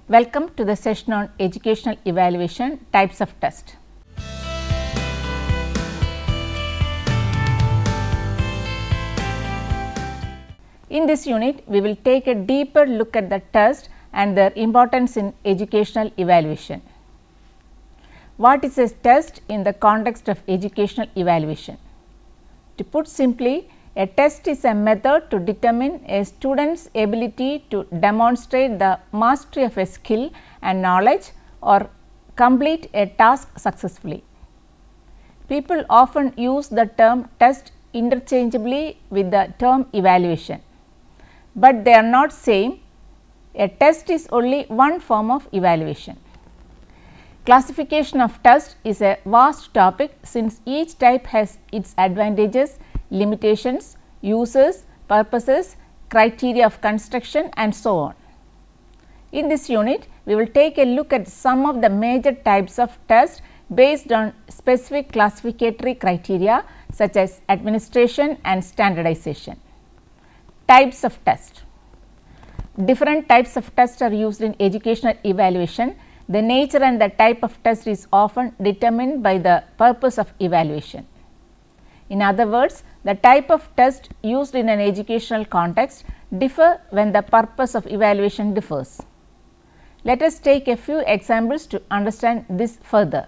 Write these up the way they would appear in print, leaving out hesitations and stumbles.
Welcome to the session on educational evaluation types of test. In this unit, we will take a deeper look at the test and their importance in educational evaluation. What is a test in the context of educational evaluation? To put simply, a test is a method to determine a student's ability to demonstrate the mastery of a skill and knowledge or complete a task successfully. People often use the term test interchangeably with the term evaluation, but they are not same. A test is only one form of evaluation. Classification of test is a vast topic since each type has its advantages, limitations, uses, purposes, criteria of construction and so on. In this unit, we will take a look at some of the major types of tests based on specific classificatory criteria such as administration and standardization. Types of test. Different types of tests are used in educational evaluation. The nature and the type of test is often determined by the purpose of evaluation. In other words, the type of test used in an educational context differ when the purpose of evaluation differs. Let us take a few examples to understand this further.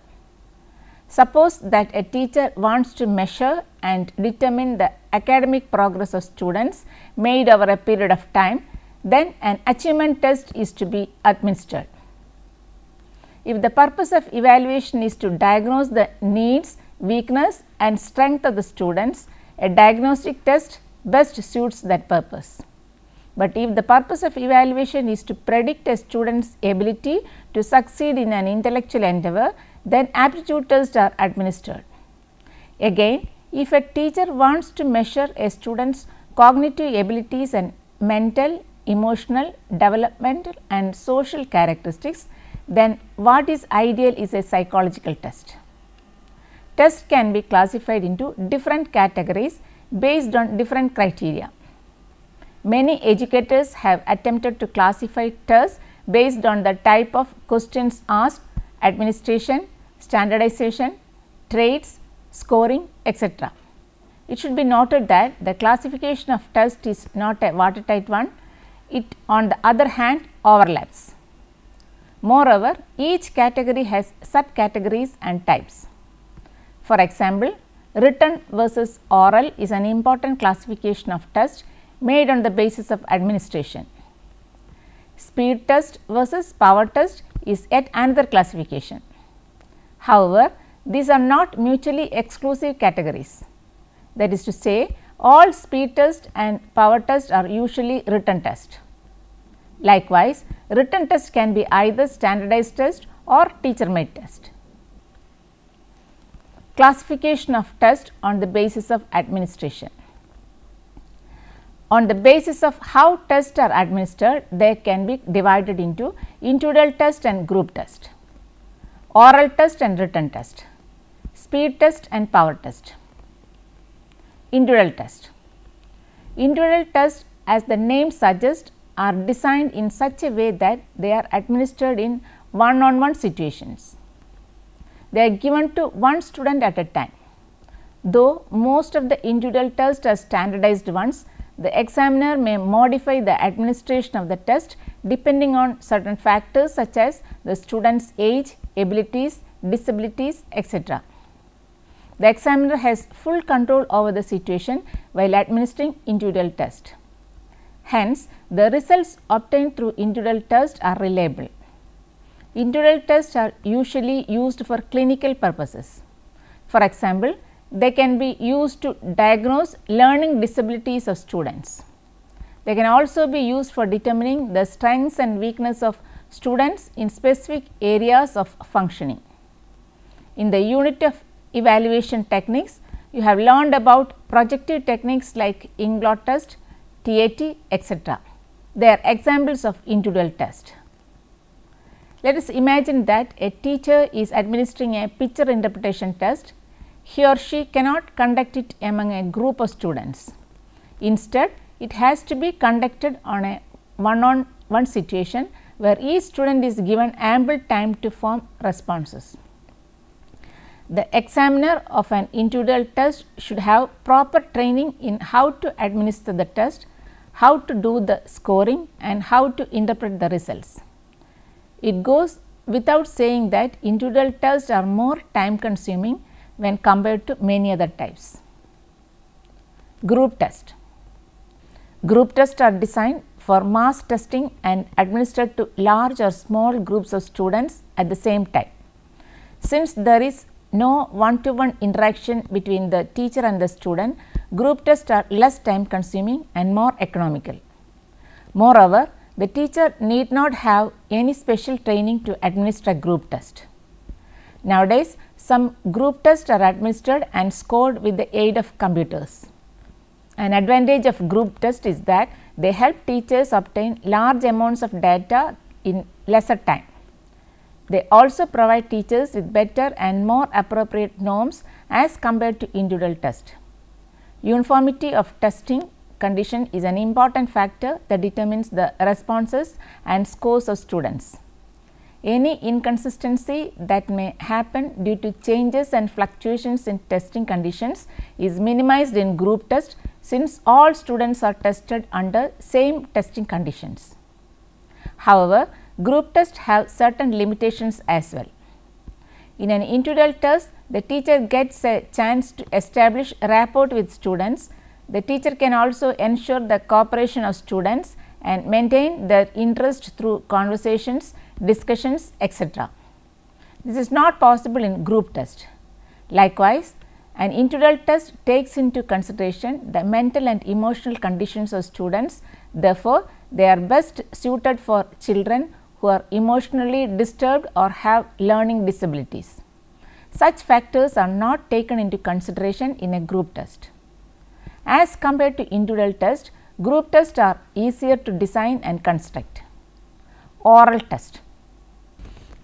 Suppose that a teacher wants to measure and determine the academic progress of students made over a period of time, then an achievement test is to be administered. If the purpose of evaluation is to diagnose the needs, weakness and strength of the students, a diagnostic test best suits that purpose. But if the purpose of evaluation is to predict a student's ability to succeed in an intellectual endeavor, then aptitude tests are administered. Again, if a teacher wants to measure a student's cognitive abilities and mental, emotional, developmental and social characteristics, then what is ideal is a psychological test. Tests can be classified into different categories based on different criteria. Many educators have attempted to classify tests based on the type of questions asked, administration, standardization, traits, scoring, etc. It should be noted that the classification of test is not a watertight one. It, on the other hand, overlaps. Moreover, each category has subcategories and types. For example, written versus oral is an important classification of test made on the basis of administration. Speed test versus power test is yet another classification. However, these are not mutually exclusive categories. That is to say, all speed test and power test are usually written test. Likewise, written test can be either standardized test or teacher made test. Classification of test on the basis of administration. On the basis of how tests are administered, they can be divided into individual test and group test, oral test and written test, speed test and power test. Individual test. Individual tests, as the name suggests, are designed in such a way that they are administered in one-on-one situations. They are given to one student at a time. Though most of the individual tests are standardized ones, the examiner may modify the administration of the test depending on certain factors such as the student's age, abilities, disabilities, etc. The examiner has full control over the situation while administering individual test. Hence, the results obtained through individual test are reliable. Individual tests are usually used for clinical purposes. For example, they can be used to diagnose learning disabilities of students. They can also be used for determining the strengths and weakness of students in specific areas of functioning. In the unit of evaluation techniques, you have learned about projective techniques like Ink-blot test, TAT, etc. They are examples of individual test. Let us imagine that a teacher is administering a picture interpretation test. He or she cannot conduct it among a group of students. Instead, it has to be conducted on a one-on-one situation where each student is given ample time to form responses. The examiner of an individual test should have proper training in how to administer the test, how to do the scoring and how to interpret the results. It goes without saying that individual tests are more time consuming when compared to many other types. Group test. Group tests are designed for mass testing and administered to large or small groups of students at the same time. Since there is no one-to-one interaction between the teacher and the student, group tests are less time consuming and more economical. Moreover, the teacher need not have any special training to administer a group test. Nowadays, some group tests are administered and scored with the aid of computers. An advantage of group test is that they help teachers obtain large amounts of data in lesser time. They also provide teachers with better and more appropriate norms as compared to individual test. Uniformity of testing condition is an important factor that determines the responses and scores of students. Any inconsistency that may happen due to changes and fluctuations in testing conditions is minimized in group test, since all students are tested under same testing conditions. However, group tests have certain limitations as well. In an individual test, the teacher gets a chance to establish rapport with students. The teacher can also ensure the cooperation of students and maintain their interest through conversations, discussions, etc. This is not possible in group test. Likewise, an individual test takes into consideration the mental and emotional conditions of students. Therefore, they are best suited for children who are emotionally disturbed or have learning disabilities. Such factors are not taken into consideration in a group test. As compared to individual test, group tests are easier to design and construct. Oral test.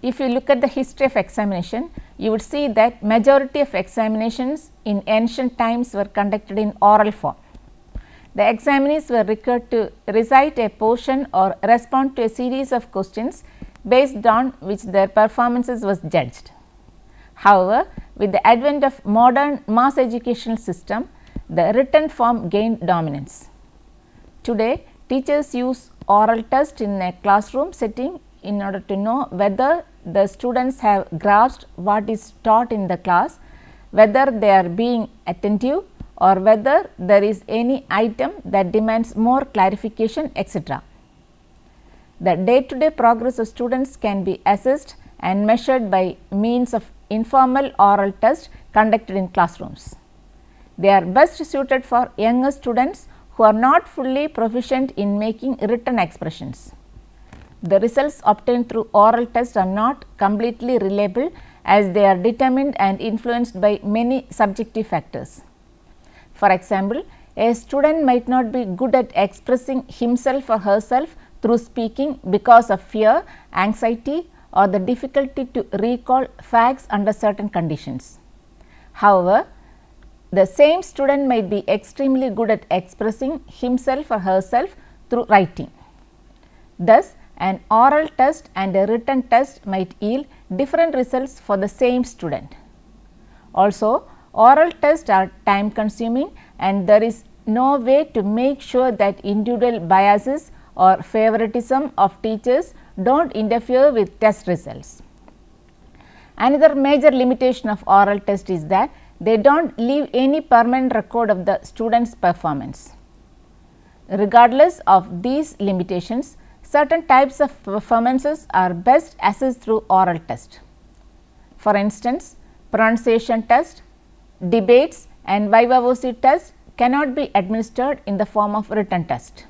If you look at the history of examination, you would see that majority of examinations in ancient times were conducted in oral form. The examinees were required to recite a portion or respond to a series of questions based on which their performances was judged. However, with the advent of modern mass educational system, the written form gained dominance. Today, teachers use oral test in a classroom setting in order to know whether the students have grasped what is taught in the class, whether they are being attentive or whether there is any item that demands more clarification, etc. The day-to-day progress of students can be assessed and measured by means of informal oral tests conducted in classrooms. They are best suited for younger students who are not fully proficient in making written expressions. The results obtained through oral tests are not completely reliable, as they are determined and influenced by many subjective factors. For example, a student might not be good at expressing himself or herself through speaking because of fear, anxiety or the difficulty to recall facts under certain conditions. However, the same student might be extremely good at expressing himself or herself through writing. Thus, an oral test and a written test might yield different results for the same student. Also, oral tests are time consuming and there is no way to make sure that individual biases or favoritism of teachers do not interfere with test results. Another major limitation of oral test is that they do not leave any permanent record of the student's performance. Regardless of these limitations, certain types of performances are best assessed through oral test. For instance, pronunciation test, debates and viva voce test cannot be administered in the form of written test.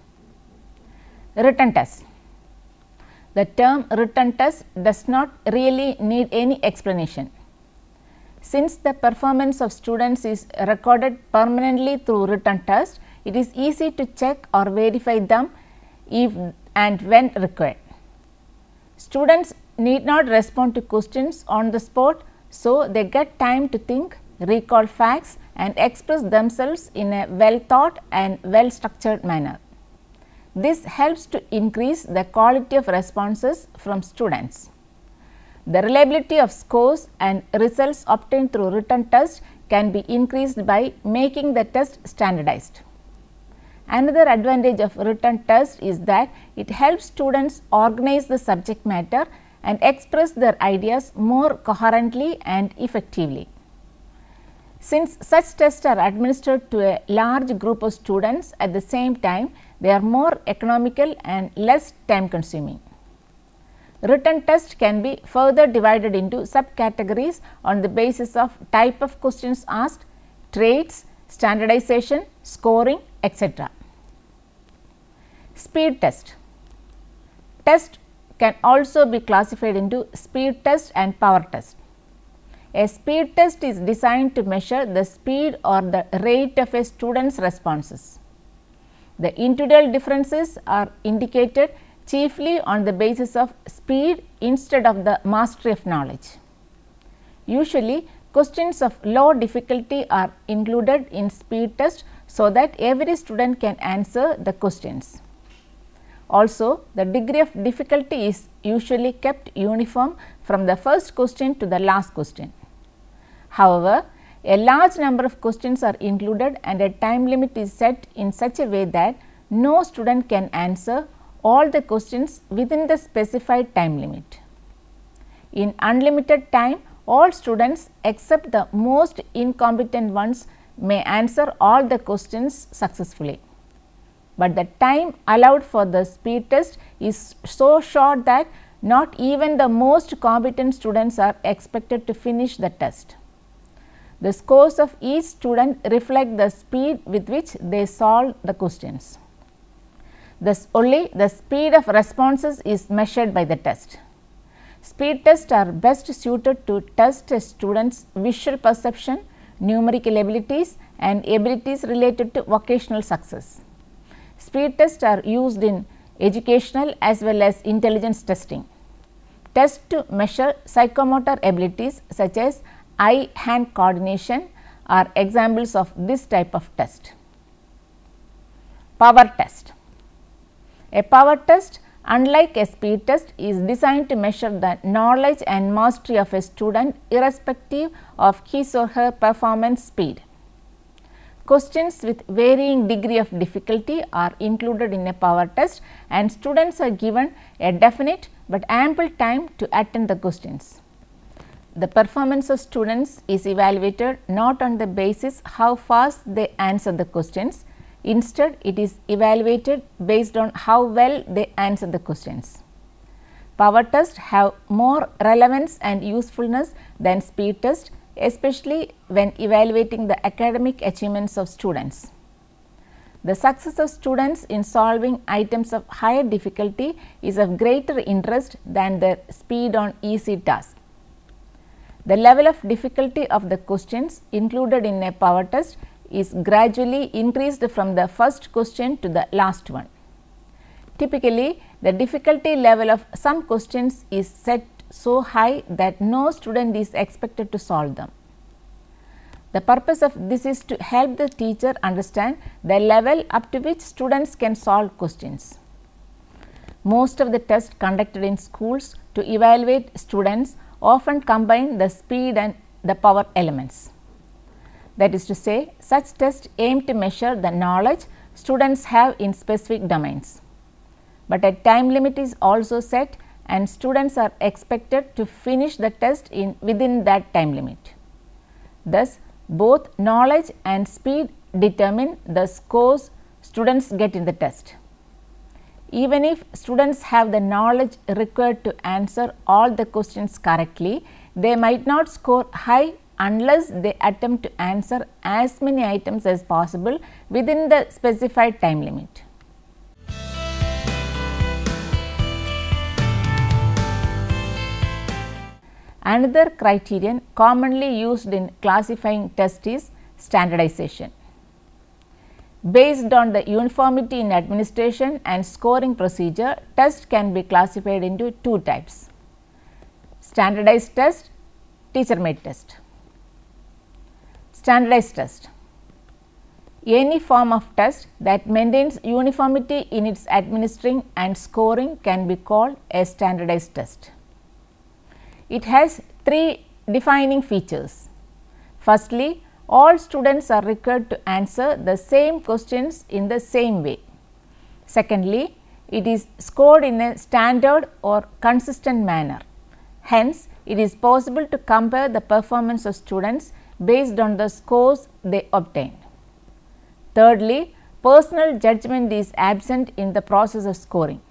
Written test. The term written test does not really need any explanation. Since the performance of students is recorded permanently through written test, it is easy to check or verify them if and when required. Students need not respond to questions on the spot, so they get time to think, recall facts and express themselves in a well thought and well structured manner. This helps to increase the quality of responses from students. The reliability of scores and results obtained through written tests can be increased by making the test standardized. Another advantage of written test is that it helps students organize the subject matter and express their ideas more coherently and effectively. Since such tests are administered to a large group of students at the same time, they are more economical and less time consuming. Written test can be further divided into subcategories on the basis of type of questions asked, traits, standardization, scoring, etc. Speed test. Test can also be classified into speed test and power test. A speed test is designed to measure the speed or the rate of a student's responses. The individual differences are indicated chiefly on the basis of speed instead of the mastery of knowledge. Usually, questions of low difficulty are included in speed test so that every student can answer the questions. Also, the degree of difficulty is usually kept uniform from the first question to the last question. However, a large number of questions are included and a time limit is set in such a way that no student can answer all the questions within the specified time limit. In unlimited time, all students except the most incompetent ones may answer all the questions successfully. But the time allowed for the speed test is so short that not even the most competent students are expected to finish the test. The scores of each student reflect the speed with which they solve the questions. Thus, only the speed of responses is measured by the test. Speed tests are best suited to test a student's visual perception, numerical abilities and abilities related to vocational success. Speed tests are used in educational as well as intelligence testing. Tests to measure psychomotor abilities such as eye-hand coordination are examples of this type of test. Power test. A power test, unlike a speed test, is designed to measure the knowledge and mastery of a student irrespective of his or her performance speed. Questions with varying degree of difficulty are included in a power test and students are given a definite but ample time to attend the questions. The performance of students is evaluated not on the basis how fast they answer the questions. Instead, it is evaluated based on how well they answer the questions. Power tests have more relevance and usefulness than speed tests, especially when evaluating the academic achievements of students. The success of students in solving items of higher difficulty is of greater interest than their speed on easy tasks. The level of difficulty of the questions included in a power test is gradually increased from the first question to the last one. Typically, the difficulty level of some questions is set so high that no student is expected to solve them. The purpose of this is to help the teacher understand the level up to which students can solve questions. Most of the tests conducted in schools to evaluate students often combine the speed and the power elements. That is to say, such tests aim to measure the knowledge students have in specific domains. But a time limit is also set and students are expected to finish the test within that time limit. Thus, both knowledge and speed determine the scores students get in the test. Even if students have the knowledge required to answer all the questions correctly, they might not score high unless they attempt to answer as many items as possible within the specified time limit. Another criterion commonly used in classifying tests is standardization. Based on the uniformity in administration and scoring procedure, tests can be classified into two types: standardized test, teacher made test. Standardized test. Any form of test that maintains uniformity in its administering and scoring can be called a standardized test. It has three defining features. Firstly, all students are required to answer the same questions in the same way. Secondly, it is scored in a standard or consistent manner. Hence, it is possible to compare the performance of students based on the scores they obtain. Thirdly, personal judgment is absent in the process of scoring.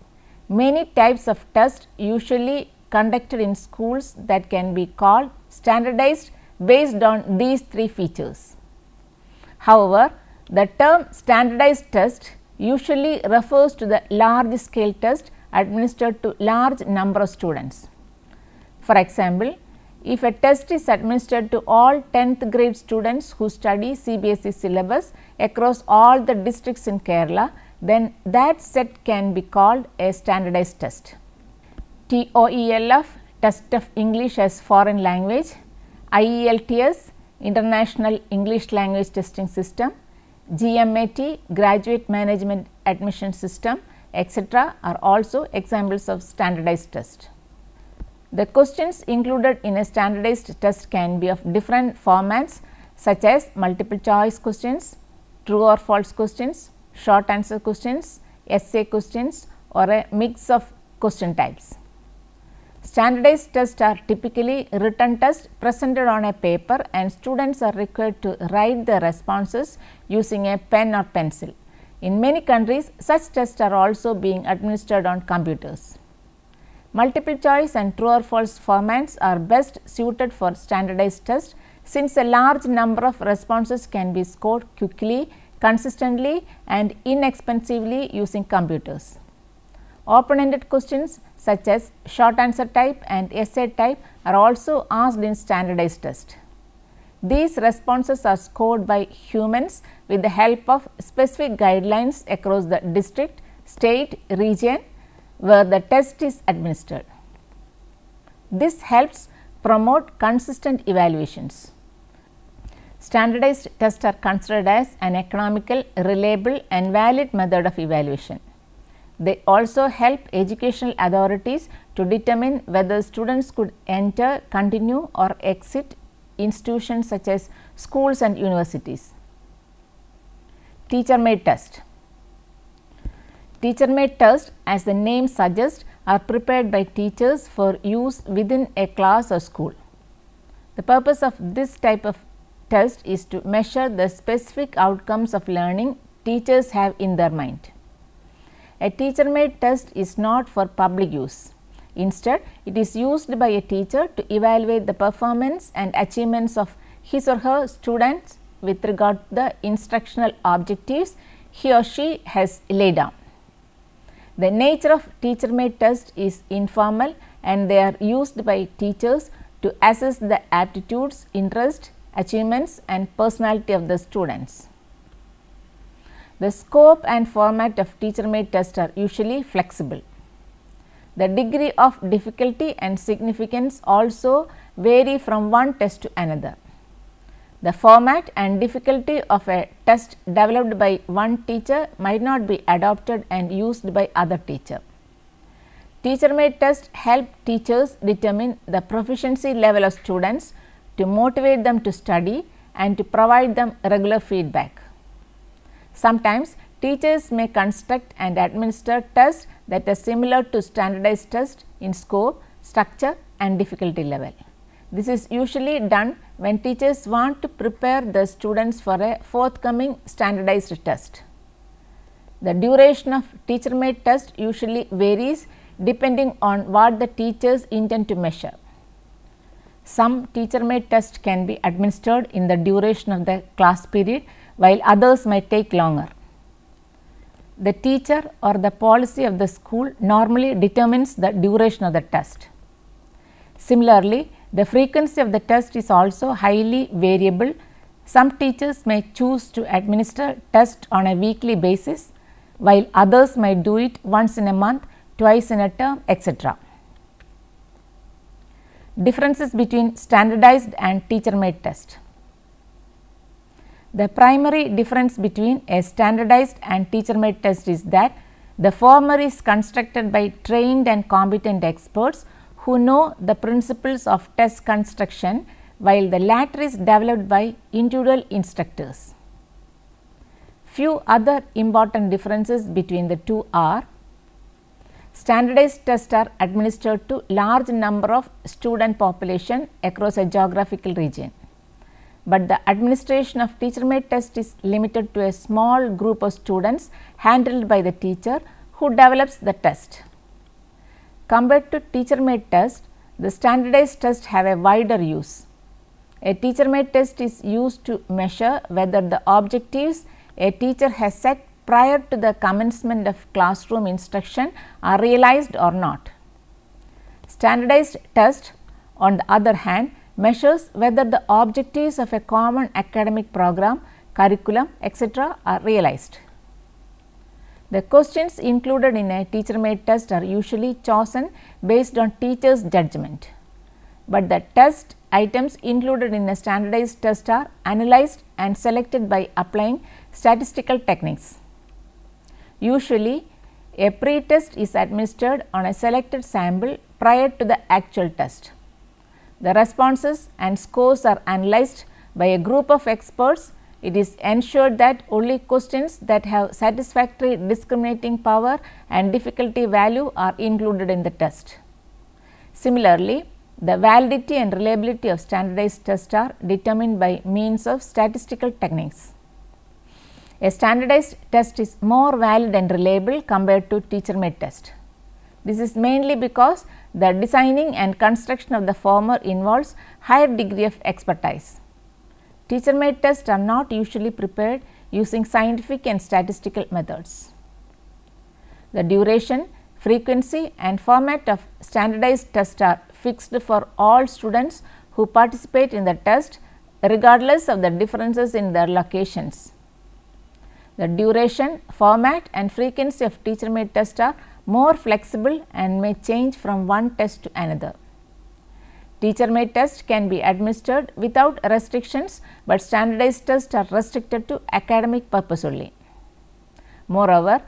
Many types of tests usually conducted in schools that can be called standardized based on these three features. However, the term standardized test usually refers to the large scale test administered to large number of students. For example, if a test is administered to all 10th grade students who study CBSE syllabus across all the districts in Kerala, then that set can be called a standardized test. TOELF, Test of English as Foreign Language, IELTS, International English Language Testing System, GMAT, Graduate Management Admission System, etc. are also examples of standardized test. The questions included in a standardized test can be of different formats such as multiple choice questions, true or false questions, short answer questions, essay questions, or a mix of question types. Standardized tests are typically written tests presented on a paper, and students are required to write their responses using a pen or pencil. In many countries, such tests are also being administered on computers. Multiple choice and true or false formats are best suited for standardized tests, since a large number of responses can be scored quickly, consistently and inexpensively using computers. Open-ended questions such as short answer type and essay type are also asked in standardized test. These responses are scored by humans with the help of specific guidelines across the district, state, region where the test is administered. This helps promote consistent evaluations. Standardized tests are considered as an economical, reliable and valid method of evaluation. They also help educational authorities to determine whether students could enter, continue or exit institutions such as schools and universities. Teacher-made test. Teacher-made tests, as the name suggests, are prepared by teachers for use within a class or school. The purpose of this type of test is to measure the specific outcomes of learning teachers have in their mind. A teacher-made test is not for public use. Instead, it is used by a teacher to evaluate the performance and achievements of his or her students with regard to the instructional objectives he or she has laid down. The nature of teacher-made test is informal, and they are used by teachers to assess the aptitudes, interests, achievements and personality of the students. The scope and format of teacher-made tests are usually flexible. The degree of difficulty and significance also vary from one test to another. The format and difficulty of a test developed by one teacher might not be adopted and used by other teacher. Teacher-made tests help teachers determine the proficiency level of students, to motivate them to study and to provide them regular feedback. Sometimes teachers may construct and administer tests that are similar to standardized tests in scope, structure and difficulty level. This is usually done when teachers want to prepare the students for a forthcoming standardized test. The duration of teacher-made test usually varies depending on what the teachers intend to measure. Some teacher-made tests can be administered in the duration of the class period, while others may take longer. The teacher or the policy of the school normally determines the duration of the test. Similarly, the frequency of the test is also highly variable. Some teachers may choose to administer tests on a weekly basis, while others may do it once in a month, twice in a term, etc. Differences between standardized and teacher-made test. The primary difference between a standardized and teacher-made test is that the former is constructed by trained and competent experts who know the principles of test construction, while the latter is developed by individual instructors. Few other important differences between the two are: standardized tests are administered to large number of student population across a geographical region, but the administration of teacher-made test is limited to a small group of students handled by the teacher who develops the test. Compared to teacher-made test, the standardized tests have a wider use. A teacher-made test is used to measure whether the objectives a teacher has set prior to the commencement of classroom instruction are realized or not. Standardized test, on the other hand, measures whether the objectives of a common academic program, curriculum, etc. are realized. The questions included in a teacher-made test are usually chosen based on teacher's judgment, but the test items included in a standardized test are analyzed and selected by applying statistical techniques. Usually, a pre-test is administered on a selected sample prior to the actual test. The responses and scores are analyzed by a group of experts. It is ensured that only questions that have satisfactory discriminating power and difficulty value are included in the test. Similarly, the validity and reliability of standardized tests are determined by means of statistical techniques. A standardized test is more valid and reliable compared to teacher-made test. This is mainly because the designing and construction of the former involves higher degree of expertise. Teacher-made tests are not usually prepared using scientific and statistical methods. The duration, frequency and format of standardized tests are fixed for all students who participate in the test regardless of the differences in their locations. The duration, format and frequency of teacher-made tests are more flexible and may change from one test to another. Teacher-made tests can be administered without restrictions, but standardized tests are restricted to academic purpose only. Moreover,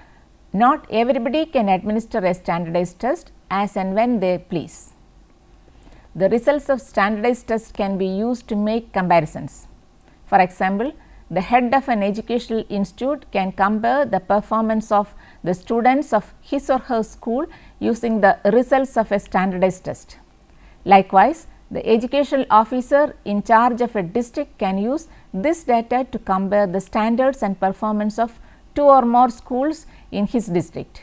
not everybody can administer a standardized test as and when they please. The results of standardized tests can be used to make comparisons. For example, the head of an educational institute can compare the performance of the students of his or her school using the results of a standardized test. Likewise, the educational officer in charge of a district can use this data to compare the standards and performance of 2 or more schools in his district.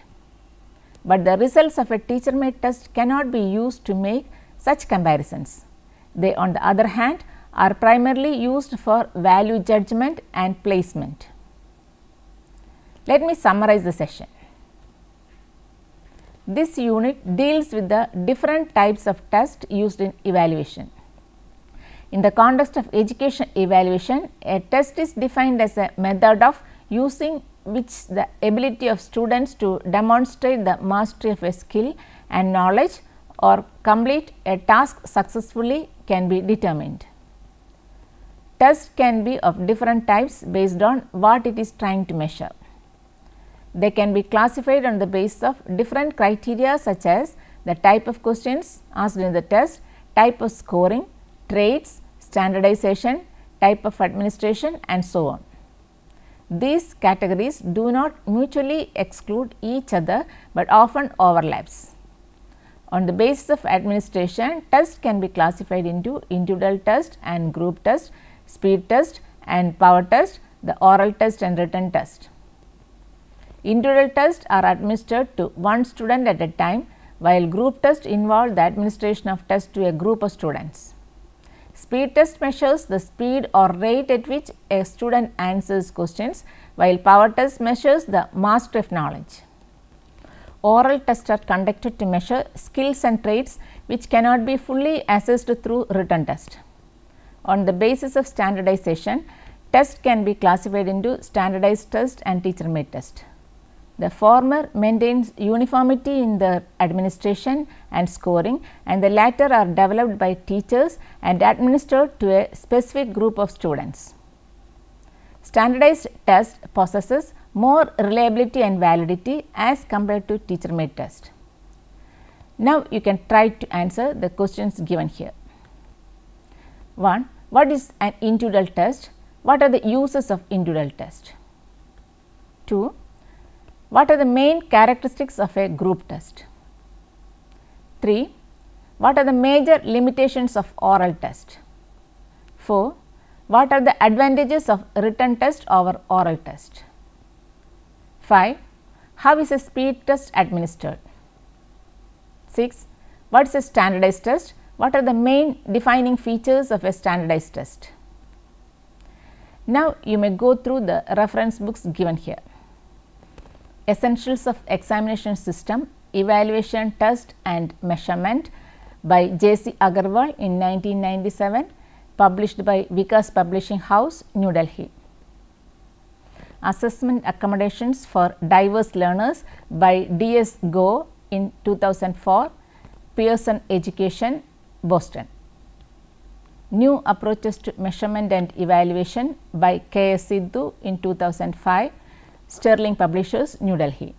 But the results of a teacher-made test cannot be used to make such comparisons. They, on the other hand, are primarily used for value judgment and placement. Let me summarize the session. This unit deals with the different types of tests used in evaluation. In the context of education evaluation, a test is defined as a method of using which the ability of students to demonstrate the mastery of a skill and knowledge or complete a task successfully can be determined. Tests can be of different types based on what it is trying to measure. They can be classified on the basis of different criteria such as the type of questions asked in the test, type of scoring, traits, standardization, type of administration and so on. These categories do not mutually exclude each other, but often overlaps. On the basis of administration, tests can be classified into individual test and group test, speed test and power test, the oral test and written test. Individual tests are administered to one student at a time, while group tests involve the administration of tests to a group of students. Speed test measures the speed or rate at which a student answers questions, while power test measures the mastery of knowledge. Oral tests are conducted to measure skills and traits which cannot be fully assessed through written test. On the basis of standardization, tests can be classified into standardized test and teacher-made test. The former maintains uniformity in the administration and scoring, and the latter are developed by teachers and administered to a specific group of students. Standardized test possesses more reliability and validity as compared to teacher made test. Now, you can try to answer the questions given here. 1. What is an individual test? What are the uses of individual test? 2. What are the main characteristics of a group test? 3. What are the major limitations of oral test? 4. What are the advantages of written test over oral test? 5. How is a speed test administered? 6. What is a standardized test? What are the main defining features of a standardized test? Now, you may go through the reference books given here. Essentials of Examination System, Evaluation, Test and Measurement by J.C. Agarwal in 1997, published by Vikas Publishing House, New Delhi. Assessment Accommodations for Diverse Learners by D.S. Goh in 2004, Pearson Education, Boston. New Approaches to Measurement and Evaluation by K. S. Sidhu in 2005, Sterling Publishers, New Delhi.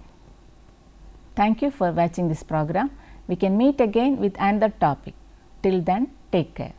Thank you for watching this program. We can meet again with another topic. Till then, take care.